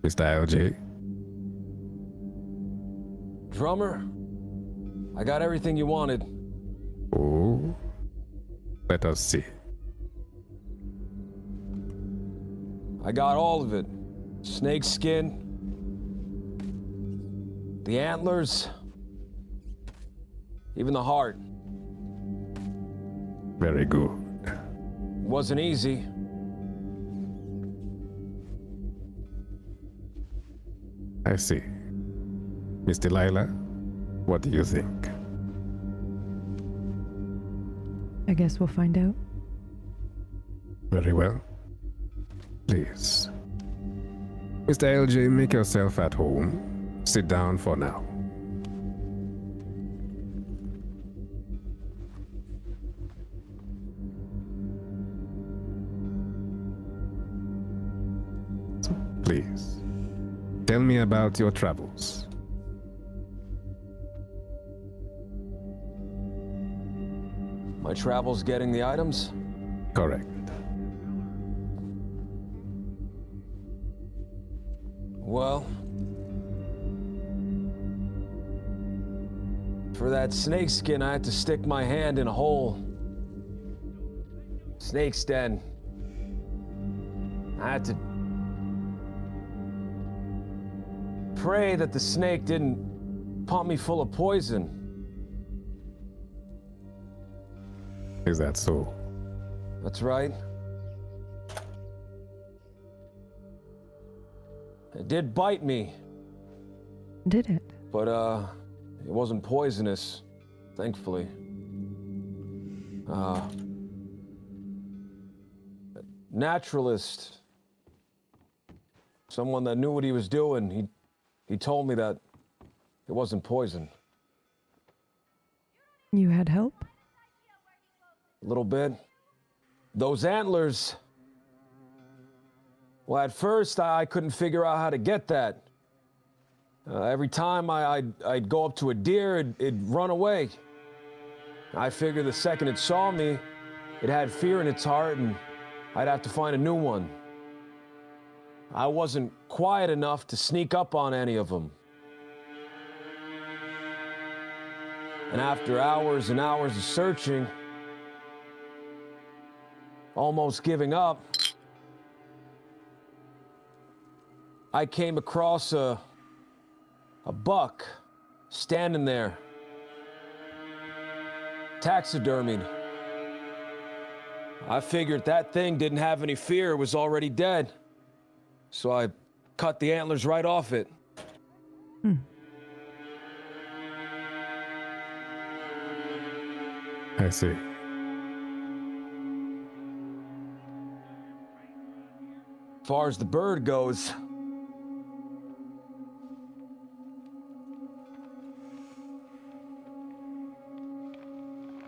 Mr. LJ? Drummer, I got everything you wanted. Oh, let us see. I got all of it. Snake skin, the antlers, even the heart. Very good. Wasn't easy. I see. Miss Delilah, what do you think? I guess we'll find out. Very well. Please. Mr. LJ, make yourself at home. Sit down for now. So, please, tell me about your travels. My travels getting the items? Correct. Well, for that snake skin, I had to stick my hand in a hole. Snake's den. I had to pray that the snake didn't pump me full of poison. Is that so? That's right. It did bite me, Did it? but it wasn't poisonous, thankfully. Naturalist, someone that knew what he was doing, he told me that it wasn't poison. You had help? A little bit. Those antlers. Well, at first I couldn't figure out how to get that. Every time I'd go up to a deer, it'd run away. I figured the second it saw me, it had fear in its heart and I'd have to find a new one. I wasn't quiet enough to sneak up on any of them. And after hours and hours of searching, almost giving up, I came across a buck standing there, taxidermied. I figured that thing didn't have any fear, it was already dead. So I cut the antlers right off it. I see. As far as the bird goes,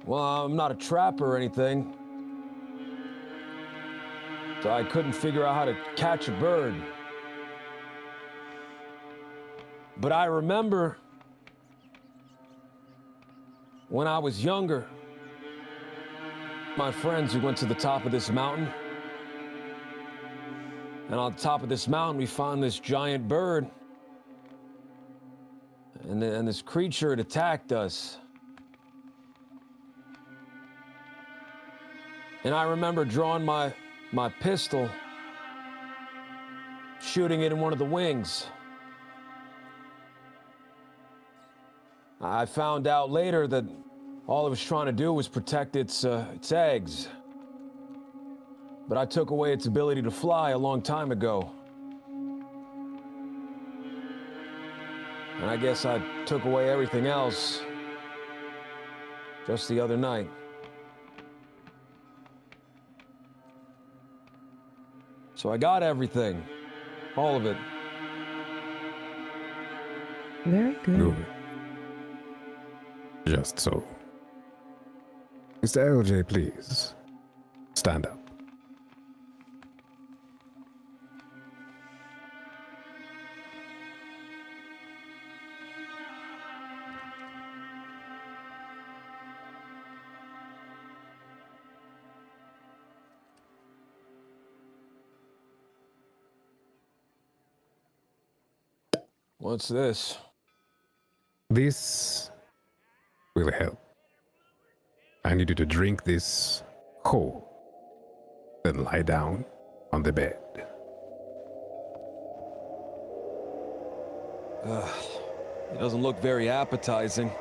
well, I'm not a trapper or anything, so I couldn't figure out how to catch a bird. But I remember when I was younger, my friends, we went to the top of this mountain. And on top of this mountain, we found this giant bird. And this creature had attacked us. And I remember drawing my pistol, shooting it in one of the wings. I found out later that all it was trying to do was protect its eggs. But I took away its ability to fly a long time ago. And I guess I took away everything else just the other night. So I got everything. All of it. Very good. Good. Just so. Mr. LJ, please. Stand up. What's this? This will help. I need you to drink this whole, then lie down on the bed. It doesn't look very appetizing.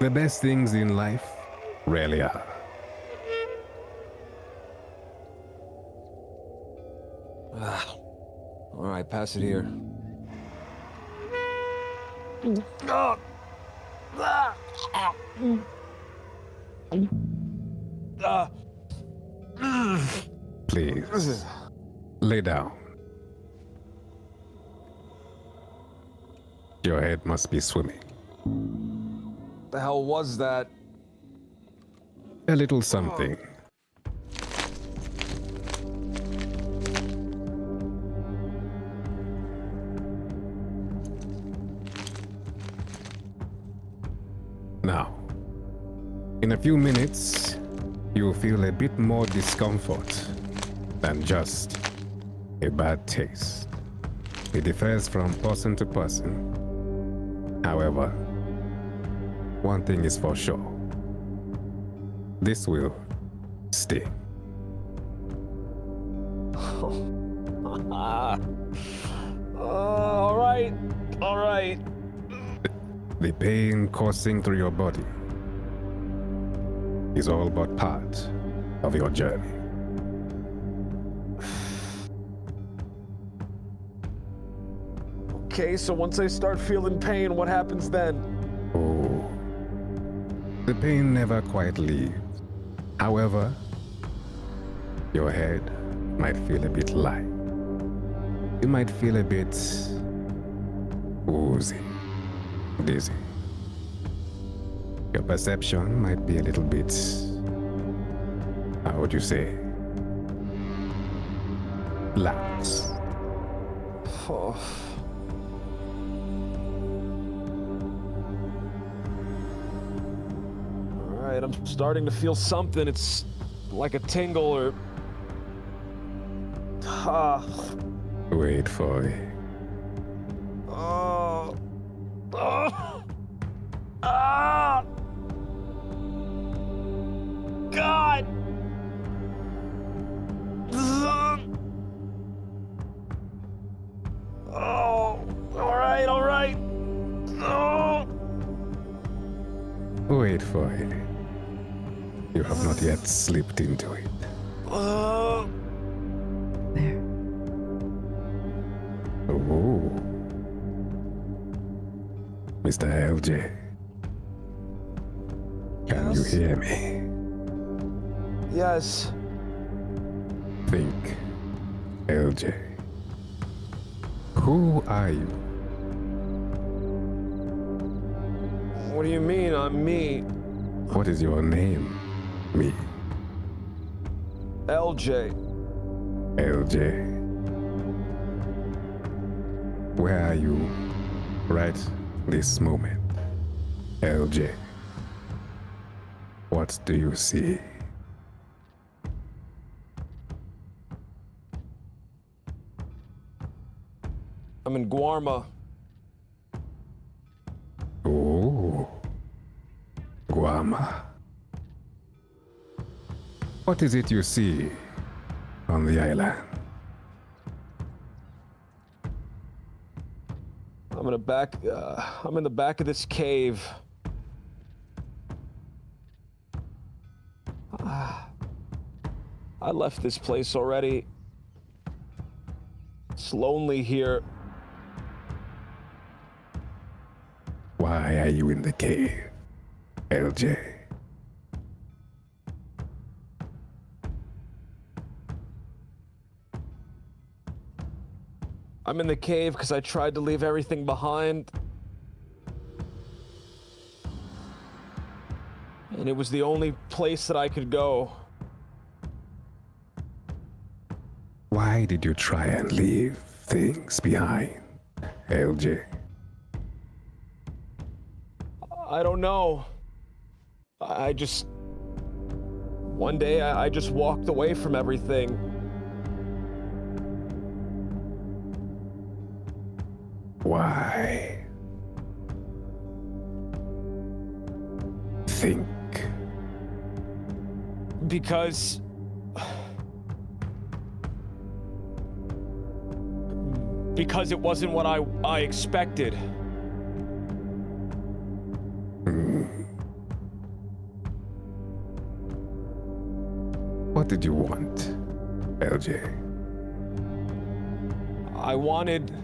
The best things in life rarely are. All right, pass it here. Ah! Ah! Ah! Please, lay down. Your head must be swimming. The hell was that? A little something. Now, in a few minutes, you'll feel a bit more discomfort than just a bad taste. It differs from person to person. However, one thing is for sure. This will stay. All right, all right. The pain coursing through your body is all but part of your journey. Okay, so once I start feeling pain, what happens then? Oh, the pain never quite leaves. However, your head might feel a bit light. You might feel a bit woozy, dizzy. Your perception might be a little bit, how would you say, lax. Oh. All right, I'm starting to feel something. It's like a tingle or... Wait for it. Oh. Oh. Ah. God. Oh. All right, all right. Oh. Wait for it. You have not yet slipped into it. There. Oh. Mr. LJ. Can you Yes? hear me? Yes. Think, LJ. Who are you? What do you mean I'm me? What is your name? Me. LJ. LJ. Where are you right this moment? LJ. What do you see? I'm in Guarma. Oh. Guama. What is it you see on the island? I'm in the back of this cave. I left this place already. It's lonely here. Why are you in the cave, LJ? I'm in the cave because I tried to leave everything behind. And it was the only place that I could go. Why did you try and leave things behind, LJ? I don't know. I just... One day I just walked away from everything. Why? Think. Because it wasn't what I expected. What did you want, LJ? I wanted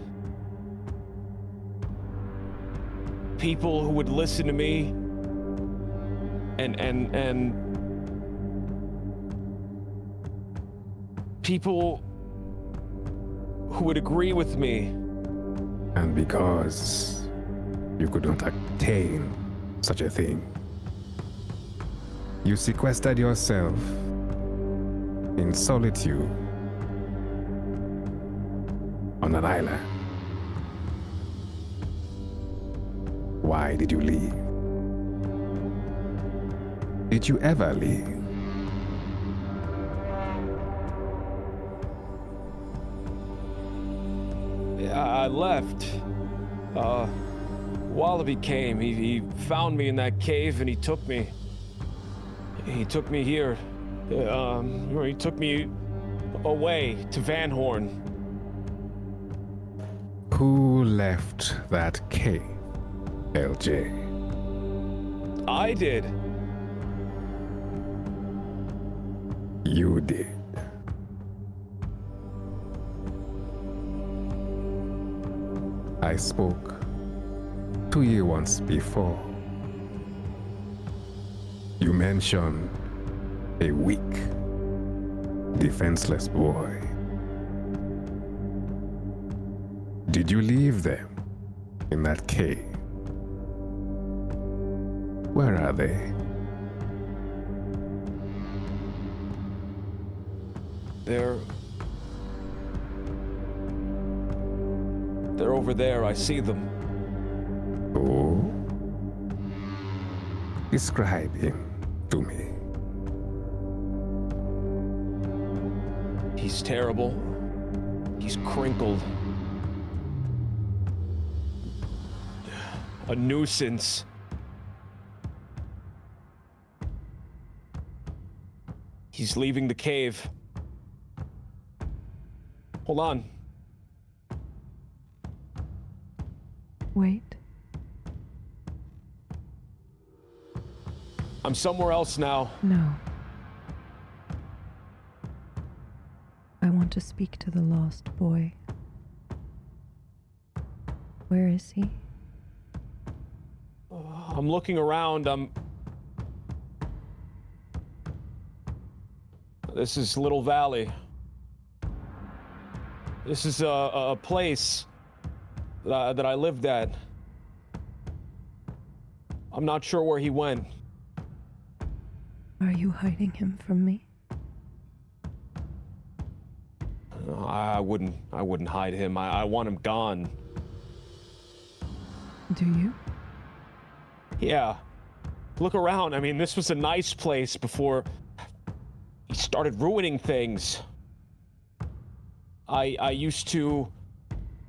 people who would listen to me and people who would agree with me. And because you could not attain such a thing, you sequestered yourself in solitude on an island. Why did you leave? Did you ever leave? I left. WildRP came. He found me in that cave and he took me. He took me here. He took me away to Van Horn. Who left that cave, LJ? I did. You did. I spoke to you once before. You mentioned a weak, defenseless boy. Did you leave them in that cave? Where are they? They're over there. I see them. Oh? Describe him to me. He's terrible. He's crinkled. A nuisance. He's leaving the cave. Hold on. Wait. I'm somewhere else now. No. I want to speak to the lost boy. Where is he? I'm looking around. This is Little Valley. This is a place that I lived at. I'm not sure where he went. Are you hiding him from me? I wouldn't hide him. I want him gone. Do you? Yeah. Look around. I mean, this was a nice place before he started ruining things. I used to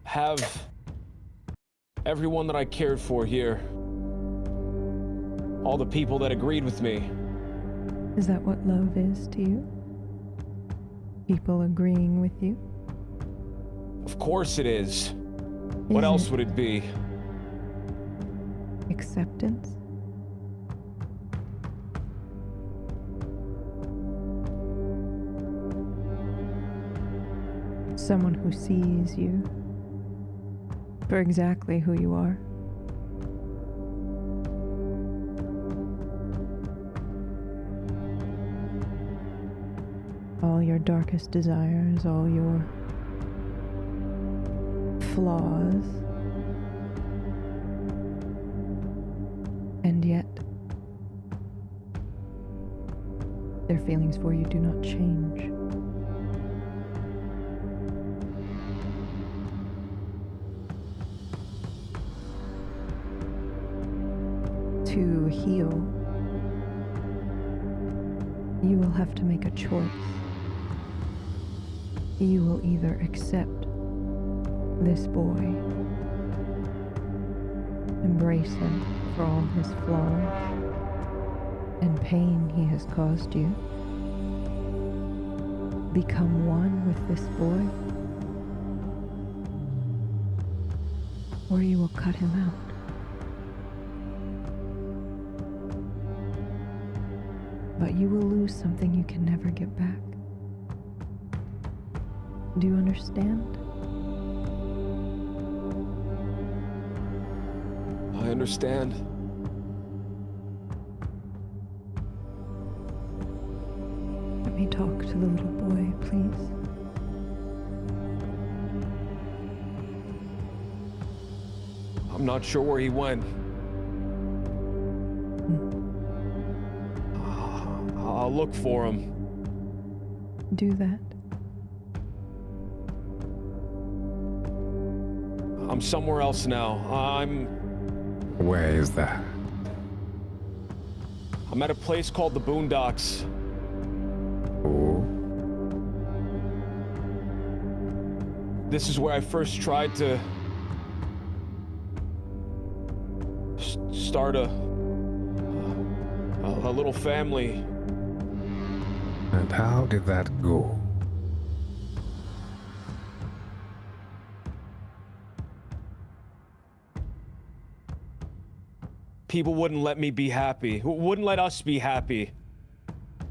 have everyone that I cared for here. All the people that agreed with me. Is that what love is to you? People agreeing with you? Of course it is. What else would it be? Acceptance? Someone who sees you for exactly who you are. All your darkest desires, all your flaws. And yet, their feelings for you do not change. To heal, you will have to make a choice. You will either accept this boy Embrace him for all his flaws and pain he has caused you. Become one with this boy, or you will cut him out. But you will lose something you can never get back. Do you understand? I understand. Let me talk to the little boy, please. I'm not sure where he went. I'll look for him. Do that. I'm somewhere else now. Where is that? I'm at a place called the Boondocks. Oh, This is where I first tried to start a little family. and how did that go? People wouldn't let me be happy. Wouldn't let us be happy.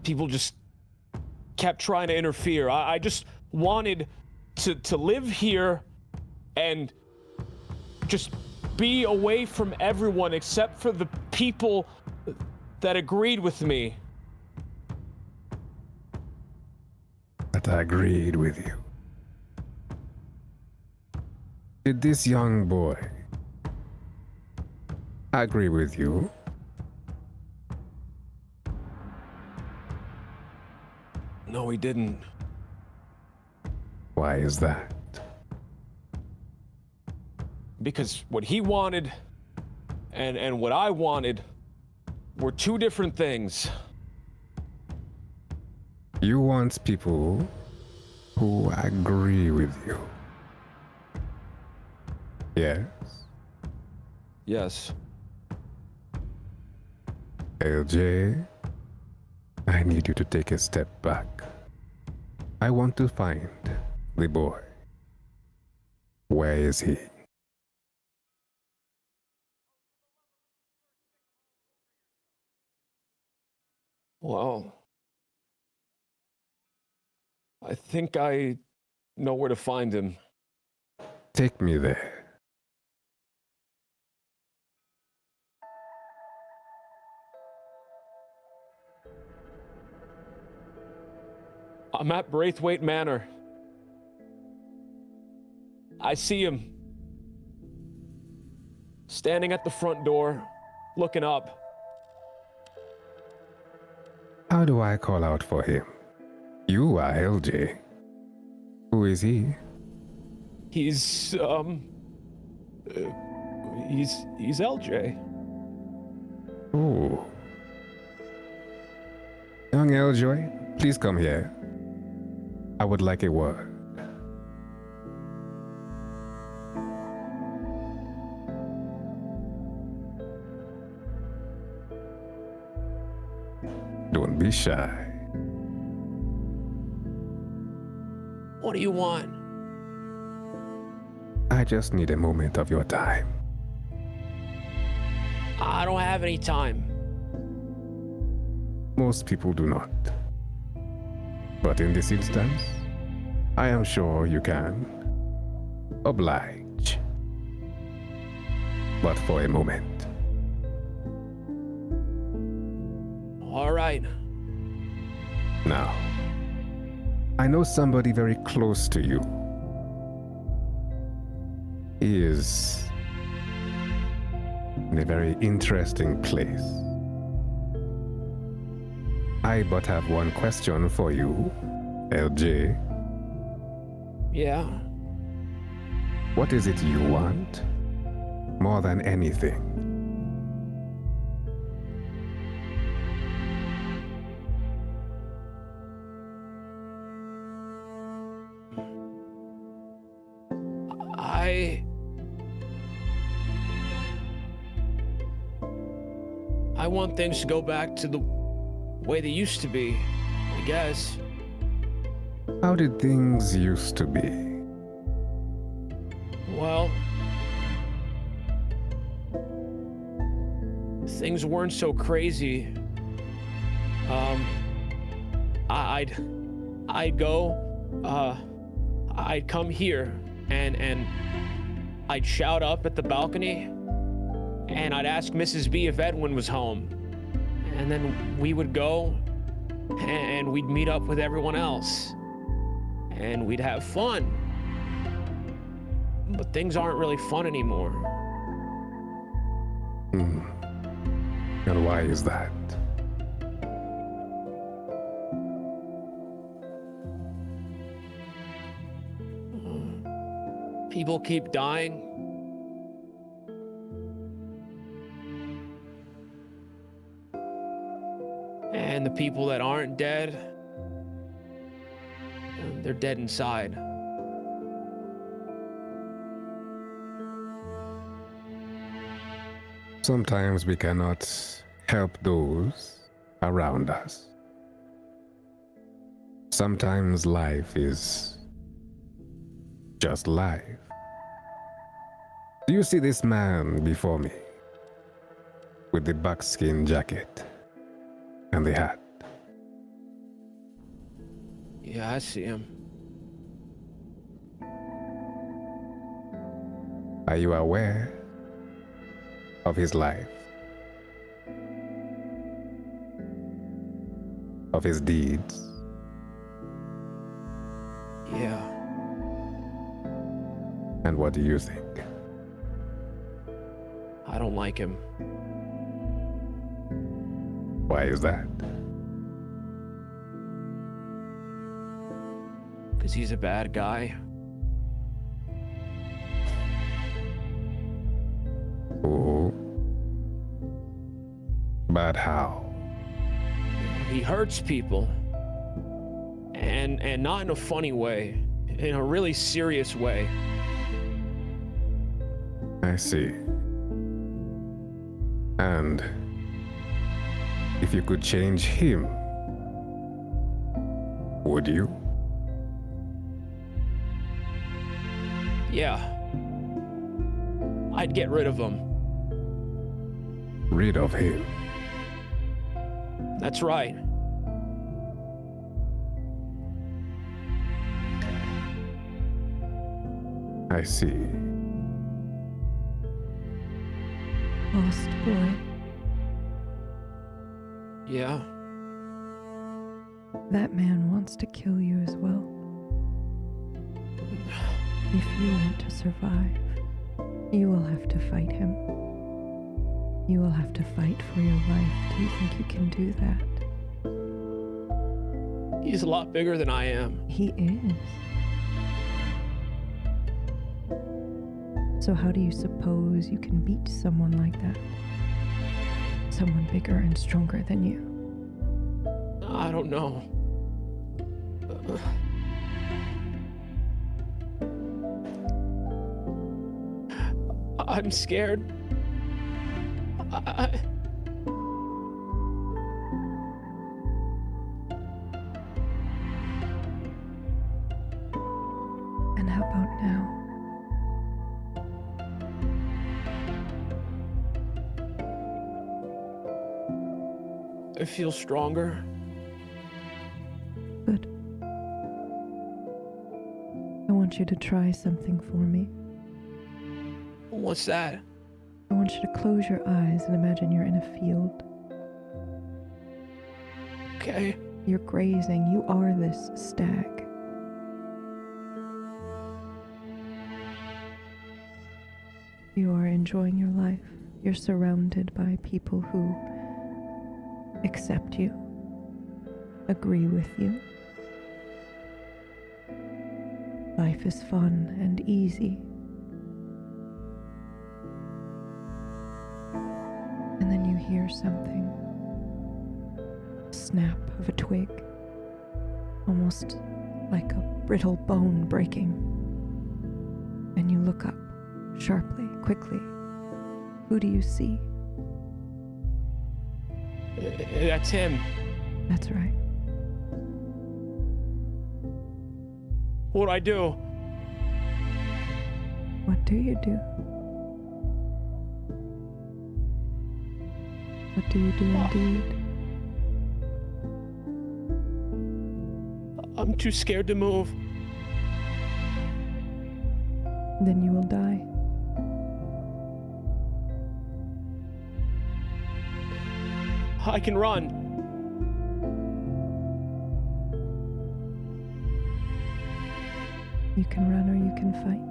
People just kept trying to interfere. I just wanted to live here and just be away from everyone except for the people that agreed with me. That I agreed with you. Did this young boy agree with you? No, he didn't. Why is that? Because what he wanted and what I wanted were two different things. You want people who agree with you. Yes, Yes. LJ, I need you to take a step back. I want to find the boy. Where is he? Well, I think I know where to find him. Take me there. I'm at Braithwaite Manor. I see him standing at the front door, looking up. How do I call out for him? You are LJ. Who is he? He's LJ. Oh. Young LJ, please come here. I would like a word. Don't be shy. What do you want? I just need a moment of your time. I don't have any time. Most people do not. But in this instance, I am sure you can oblige. But for a moment. All right. Now, I know somebody very close to you. He is in a very interesting place. I but have one question for you, LJ. Yeah. What is it you want more than anything? want things to go back to the way they used to be, I guess. How did things used to be? Well, things weren't so crazy. I'd come here and I'd shout up at the balcony and I'd ask Mrs. B if Edwin was home. And then we would go and we'd meet up with everyone else and we'd have fun. But things aren't really fun anymore. And why is that? People keep dying. And the people that aren't dead, they're dead inside. Sometimes we cannot help those around us. Sometimes life is just life. Do you see this man before me with the buckskin jacket and the hat? Yeah, I see him. Are you aware of his life? Of his deeds? Yeah. And what do you think? I don't like him. Why is that? Because he's a bad guy. Oh. But how? He hurts people. And not in a funny way. In a really serious way. I see. And if you could change him, would you? Yeah. I'd get rid of him. Rid of him? That's right. I see. Lost boy. Yeah. That man wants to kill you as well. If you want to survive, you will have to fight him. You will have to fight for your life. Do you think you can do that? He's a lot bigger than I am. He is. So how do you suppose you can beat someone like that? Someone bigger and stronger than you? I don't know. I'm scared. And how about now? I feel stronger. Good. I want you to try something for me. What's that? I want you to close your eyes and imagine you're in a field. Okay. You're grazing. You are this stag. You are enjoying your life. You're surrounded by people who accept you, agree with you. Life is fun and easy. And then you hear something. Snap of a twig, almost like a brittle bone breaking. And you look up sharply, quickly. Who do you see? That's him. That's right. What do I do? What do you do? What do you do indeed? I'm too scared to move. Then you will die. I can run. You can run or you can fight.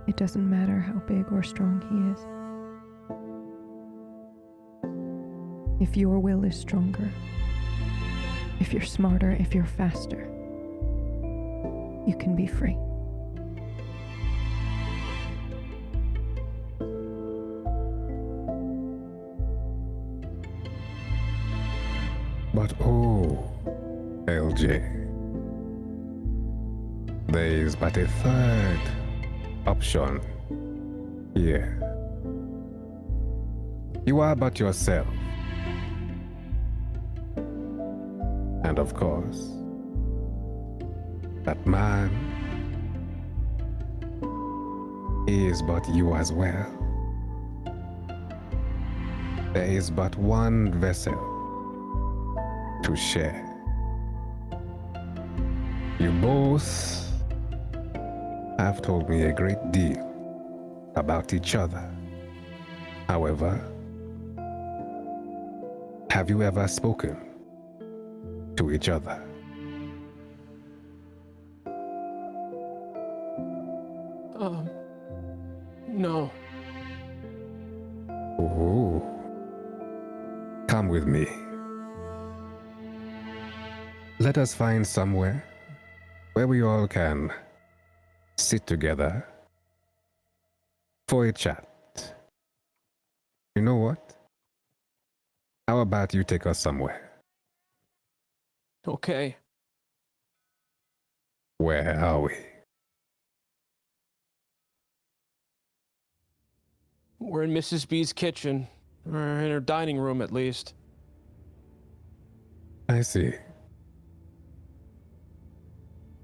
It doesn't matter how big or strong he is. If your will is stronger, if you're smarter, if you're faster, you can be free. But oh, LJ, there is but a third option here. You are but yourself. And of course, that man is but you as well. There is but one vessel to share. You both have told me a great deal about each other. However, have you ever spoken to each other? No. Oh, come with me. Let us find somewhere where we all can sit together for a chat. You know what? How about you take us somewhere? Okay. Where are we? We're in Mrs. B's kitchen. Or in her dining room, at least. I see.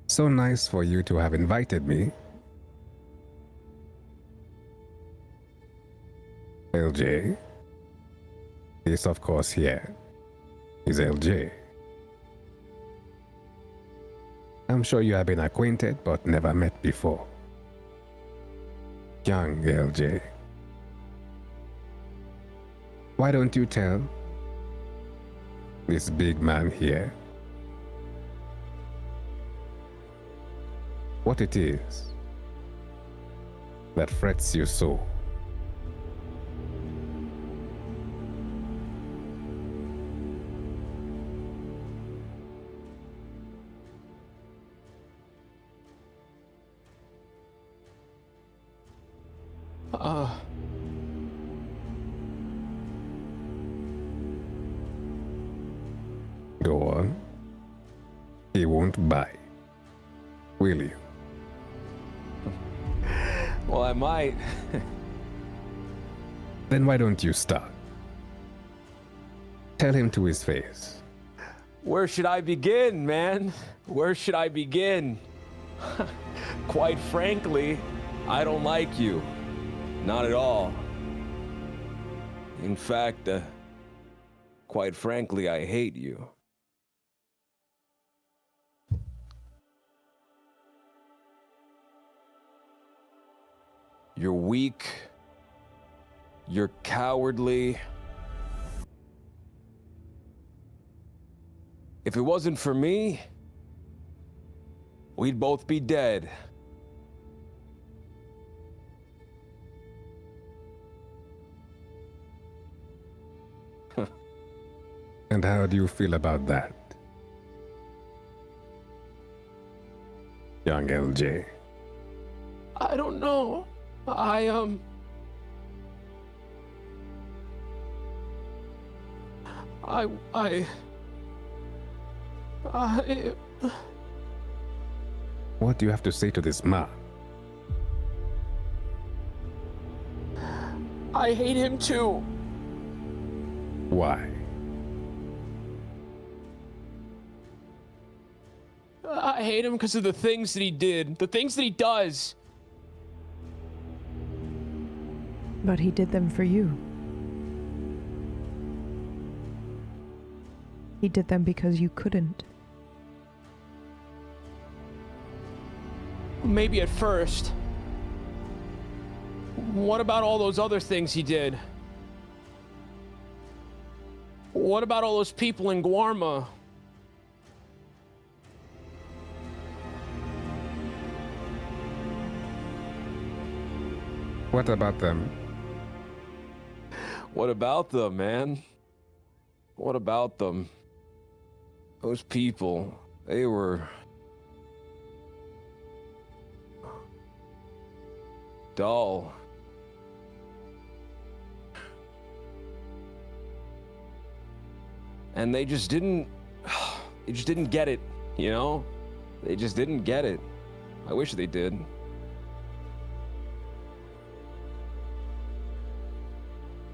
So nice for you to have invited me. LJ. This, of course, here is LJ. I'm sure you have been acquainted but never met before. Young LJ. Why don't you tell this big man here what it is that frets you so? Go on. He won't buy, will you? Well, I might. Then why don't you start? Tell him to his face. Where should I begin, man? Where should I begin? Quite frankly, I don't like you. Not at all. In fact, quite frankly, I hate you. You're weak. You're cowardly. If it wasn't for me, we'd both be dead. And how do you feel about that, young LJ? I don't know. I, What do you have to say to this man? I hate him too. Why? I hate him because of the things that he did, the things that he does. But he did them for you. He did them because you couldn't. Maybe at first. What about all those other things he did? What about all those people in Guarma? What about them? What about them, man? What about them? Those people, they were dull. And they just didn't get it, you know? They just didn't get it. I wish they did.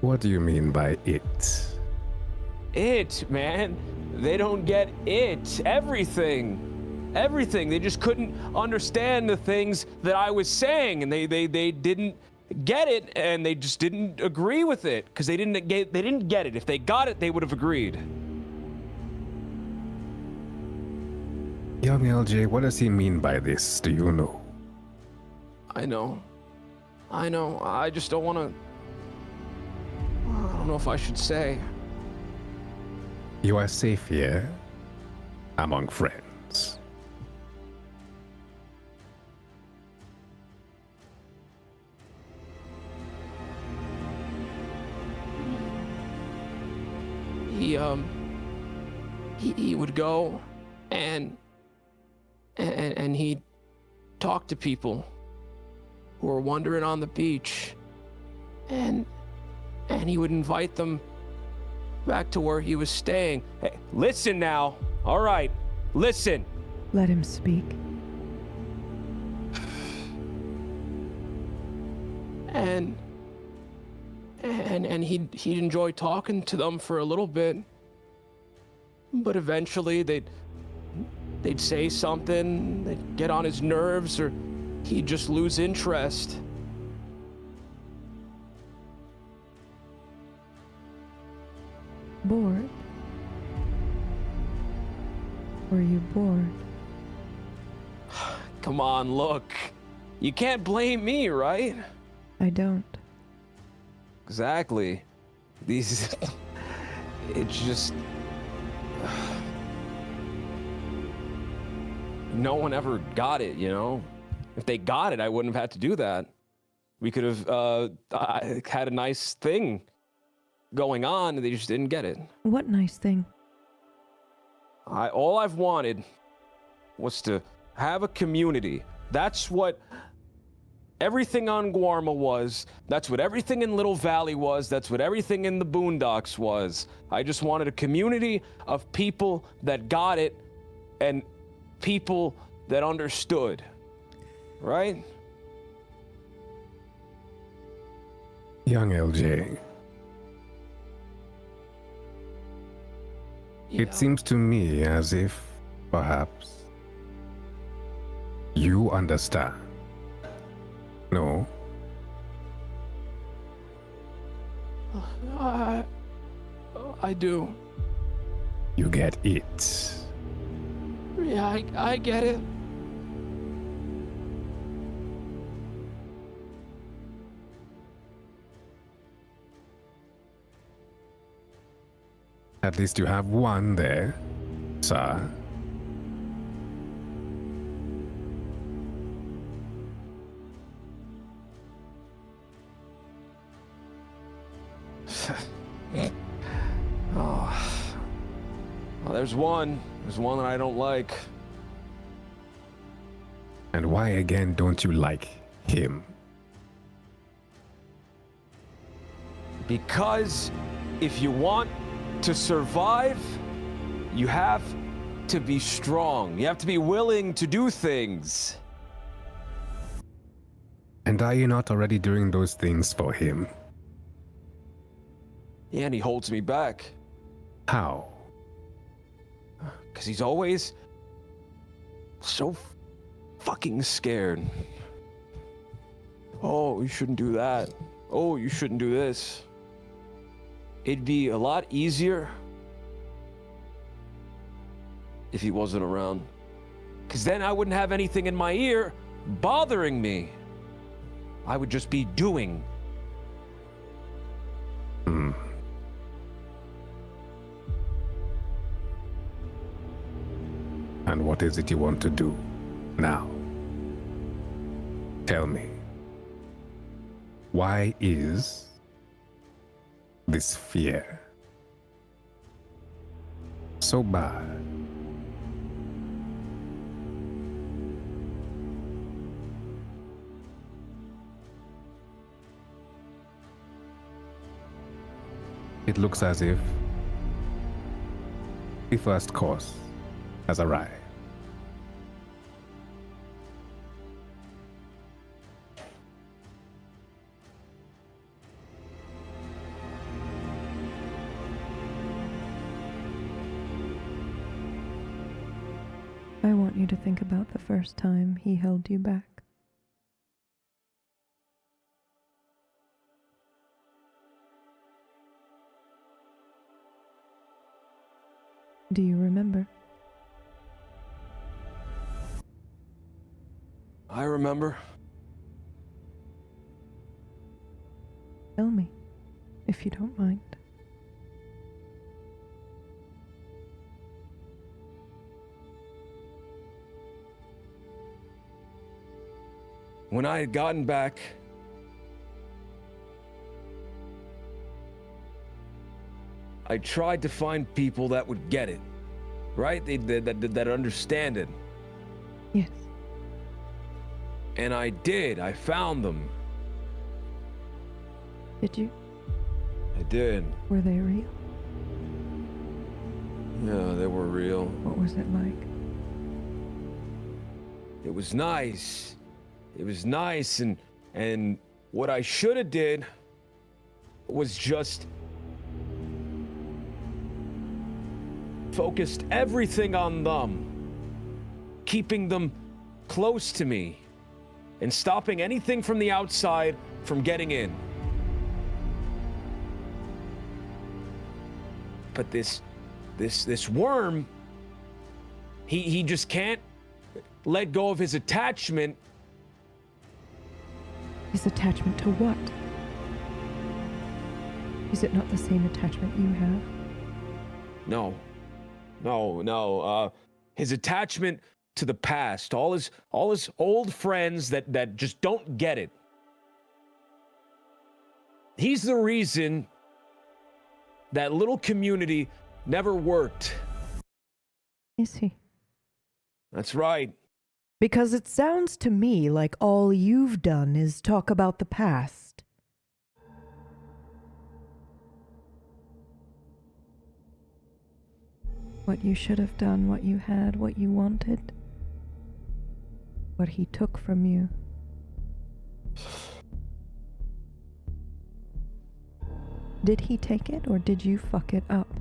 What do you mean by it? It, man. They don't get it. Everything. Everything. They just couldn't understand the things that I was saying, and they didn't get it, and they just didn't agree with it because they didn't get it. If they got it, they would have agreed. Young LJ, what does he mean by this? Do you know? I know. I just don't want to. I don't know if I should say. You are safe here, among friends. He would go and he'd talk to people who were wandering on the beach, and he would invite them back to where he was staying. Hey, listen now. All right, listen. Let him speak. And he'd enjoy talking to them for a little bit, but eventually they'd say something, they'd get on his nerves, or he'd just lose interest. Bored? Were you bored? Come on, look. You can't blame me, right? I don't. Exactly. These... It's just... No one ever got it, you know? If they got it, I wouldn't have had to do that. We could have had a nice thing going on, and they just didn't get it. What nice thing? All I've wanted was to have a community. That's what everything on Guarma was. That's what everything in Little Valley was. That's what everything in the Boondocks was. I just wanted a community of people that got it and people that understood. Right? Young LJ, Yeah. it seems to me as if, perhaps, you understand. No? I do. You get it. Yeah, I get it. At least you have one there, sir. Oh. Well, there's one. There's one that I don't like. And why again don't you like him? Because if you want to survive, you have to be strong. You have to be willing to do things. And are you not already doing those things for him? Yeah, and he holds me back. How? Because he's always so fucking scared. Oh, you shouldn't do that. Oh, you shouldn't do this. It'd be a lot easier if he wasn't around. Because then I wouldn't have anything in my ear bothering me. I would just be doing. And what is it you want to do now? Tell me. Why is this fear so bad? It looks as if the first course has arrived. I want you to think about the first time he held you back. Do you remember? I remember. Tell me, if you don't mind. When I had gotten back, I tried to find people that would get it, right? That understand it. Yes. And I did. I found them. Did you? I did. Were they real? Yeah, they were real. What was it like? It was nice. It was nice, and what I should have did was just focused everything on them, keeping them close to me, and stopping anything from the outside from getting in. But this worm, he just can't let go of his attachment. His attachment to what? Is it not the same attachment you have? No. His attachment to the past, all his old friends that just don't get it. He's the reason that little community never worked. Is he? That's right. Because it sounds to me like all you've done is talk about the past. What you should have done, what you had, what you wanted. What he took from you. Did he take it or did you fuck it up?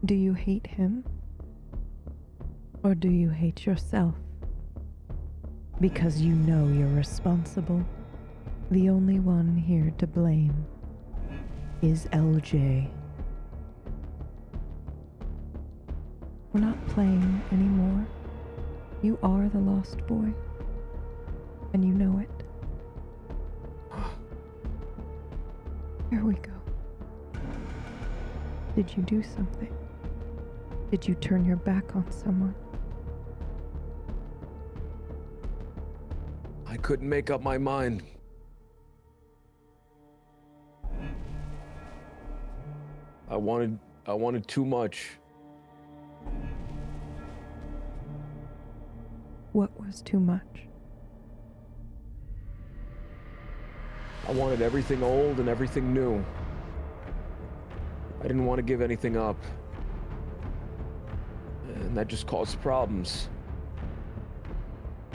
Do you hate him? Or do you hate yourself? Because you know you're responsible. The only one here to blame is LJ. We're not playing anymore. You are the lost boy. And you know it. Here we go. Did you do something? Did you turn your back on someone? I couldn't make up my mind. I wanted too much. What was too much? I wanted everything old and everything new. I didn't want to give anything up. And that just caused problems.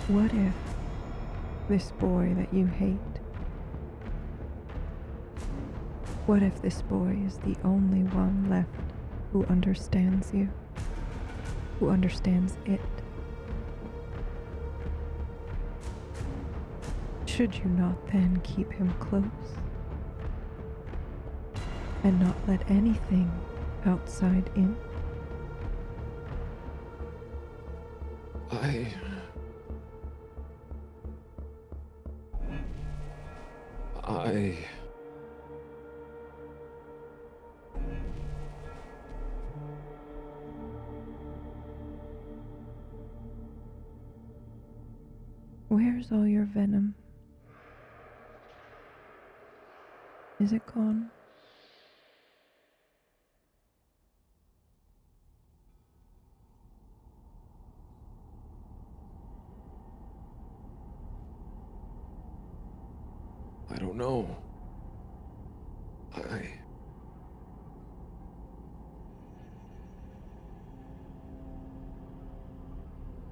What if this boy that you hate, what if this boy is the only one left who understands you, who understands it? Should you not then keep him close and not let anything outside in? Where's all your venom? Is it gone? I don't know.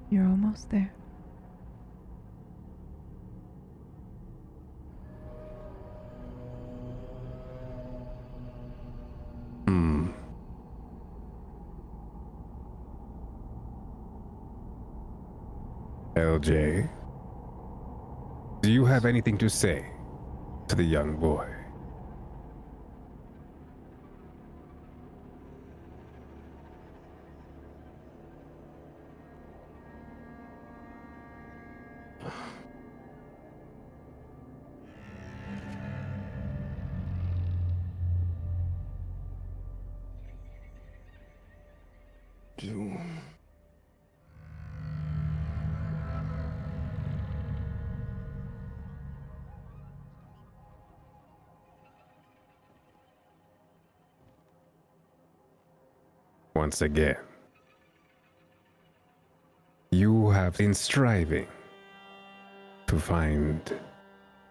You're almost there. LJ, do you have anything to say to the young boy? Once again, you have been striving to find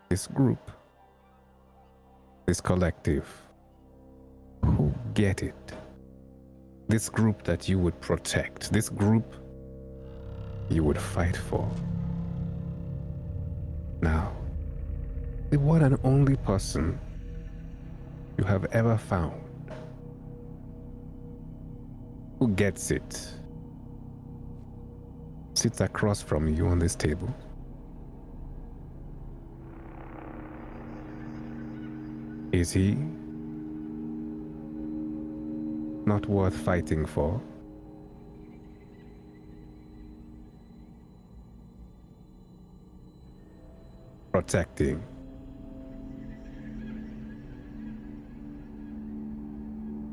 this group, this collective who get it, this group that you would protect, this group you would fight for. Now, the one and only person you have ever found who gets it sits across from you on this table. Is he not worth fighting for? Protecting?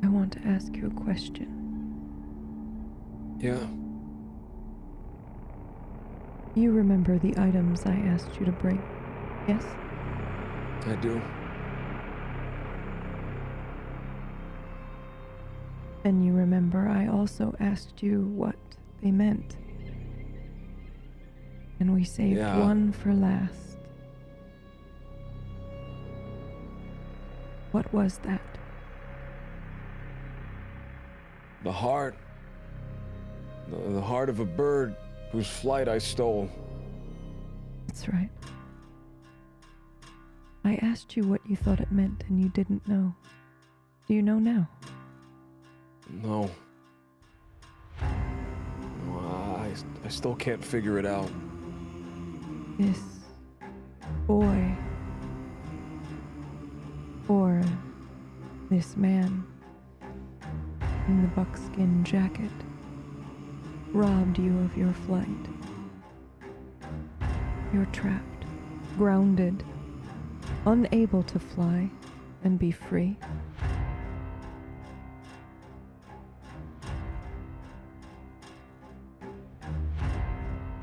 I want to ask you a question. Yeah. You remember the items I asked you to bring, yes? I do. And you remember I also asked you what they meant. And we saved one for last. What was that? The heart. The heart of a bird whose flight I stole. That's right. I asked you what you thought it meant and you didn't know. Do you know now? No. I still can't figure it out. This boy, or this man in the buckskin jacket, robbed you of your flight. You're trapped, grounded, unable to fly and be free.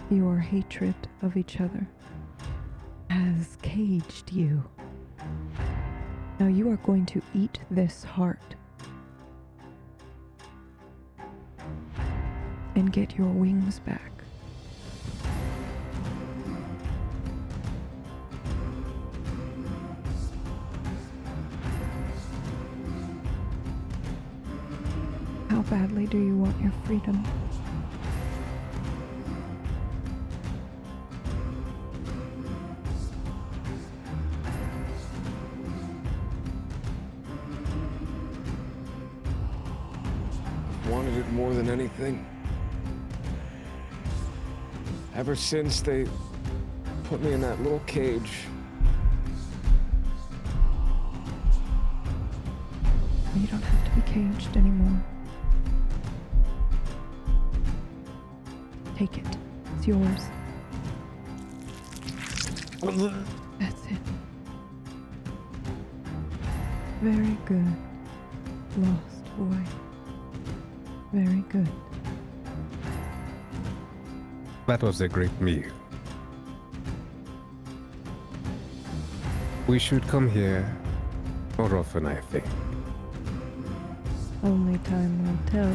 Your hatred of each other has caged you. Now you are going to eat this heart and get your wings back. How badly do you want your freedom? wanted it more than anything. Ever since they put me in that little cage. You don't have to be caged anymore. Take it. It's yours. That's it. Very good. Lost boy. Very good. That was a great meal. We should come here more often, I think. Only time will tell.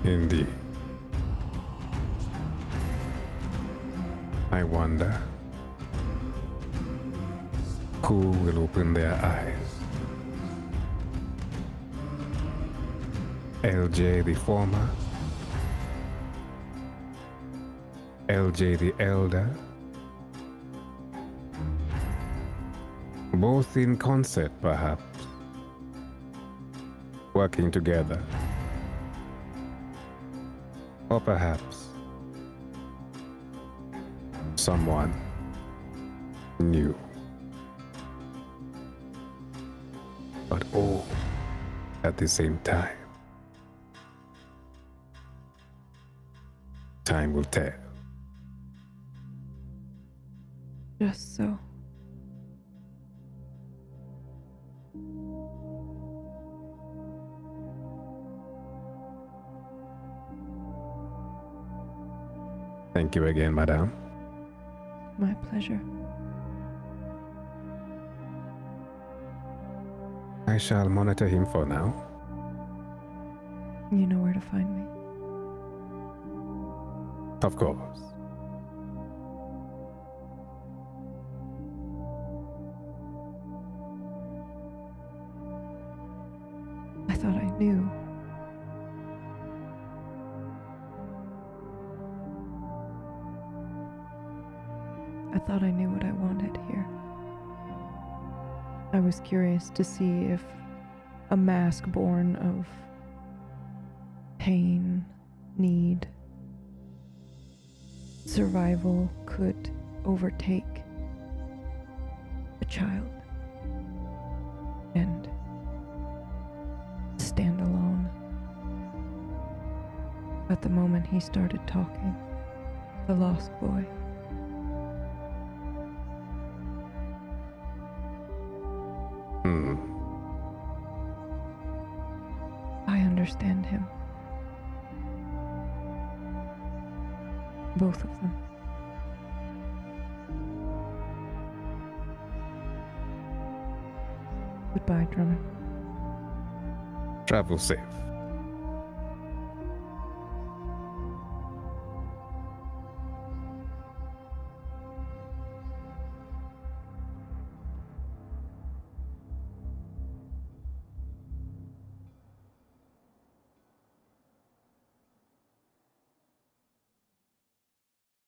Indeed. I wonder who will open their eyes. LJ the former, LJ the elder, both in concert perhaps, working together, or perhaps someone new, but all at the same time. Time will tell. Just so. Thank you again, madame. My pleasure. I shall monitor him for now. You know where to find me. Of course. I thought I knew. I thought I knew what I wanted here. I was curious to see if a mask born of pain, need, survival could overtake a child and stand alone. But the moment he started talking, the lost boy, I understand him. Both of them. Goodbye, Drummond. Travel safe.